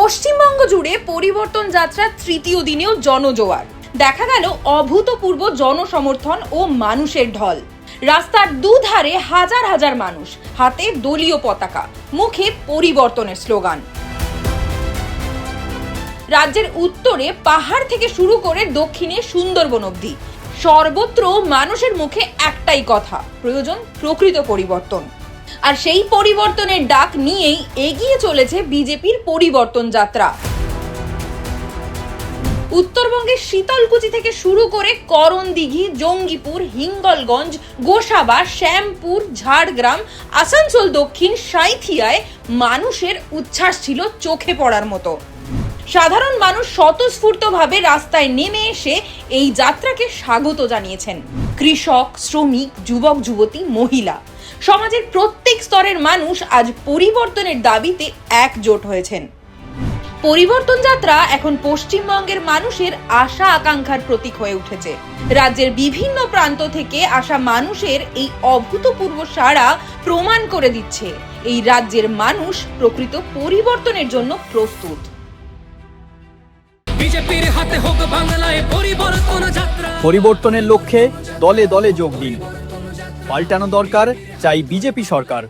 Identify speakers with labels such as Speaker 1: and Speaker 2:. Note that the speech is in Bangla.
Speaker 1: পশ্চিমবঙ্গ জুড়ে পরিবর্তন যাত্রার তৃতীয় দিনেও জনজোয়ার দেখা গেল। অভূতপূর্ব জনসমর্থন ও মানুষের ঢল। রাস্তার দুধারে হাজার হাজার মানুষ, হাতে দলীয় পতাকা, মুখে পরিবর্তনের স্লোগান। রাজ্যের উত্তরে পাহাড় থেকে শুরু করে দক্ষিণে সুন্দরবন অবধি সর্বত্র মানুষের মুখে একটাই কথা, প্রয়োজন প্রকৃত পরিবর্তন। আর সেই পরিবর্তনের ডাক নিয়েই এগিয়ে চলেছে বিজেপির পরিবর্তন যাত্রা। উত্তরবঙ্গের শীতলকুচি থেকে শুরু করে করণদিঘি, জঙ্গিপুর, হিঙ্গলগঞ্জ, গোসাবা, শ্যামপুর, ঝাড়গ্রাম, আসানসোল দক্ষিণ, সাঁইথিয়ায় মানুষের উচ্ছ্বাস ছিল চোখে পড়ার মতো। সাধারণ মানুষ স্বতঃস্ফূর্তভাবে রাস্তায় নেমে এসে এই যাত্রাকে স্বাগত জানিয়েছেন। কৃষক, শ্রমিক, যুবক যুবতী, মহিলা, সমাজের প্রত্যেক স্তরের মানুষ আজ পরিবর্তনের দাবিতে একজোট হয়েছেন। পরিবর্তন যাত্রা এখন পশ্চিমবঙ্গের মানুষের আশা আকাঙ্ক্ষার প্রতীক হয়ে উঠেছে। রাজ্যের বিভিন্ন প্রান্ত থেকে আসা মানুষের এই অভূতপূর্ব সাড়া প্রমাণ করে দিচ্ছে এই রাজ্যের মানুষ প্রকৃত পরিবর্তনের জন্য প্রস্তুত।
Speaker 2: বিজেপির হাতে হোক বাংলায় পরিবর্তন যাত্রা।
Speaker 3: পরিবর্তনের লক্ষ্যে দলে দলে যোগ দিন। পাল্টানো দরকার, চাই বিজেপি সরকার।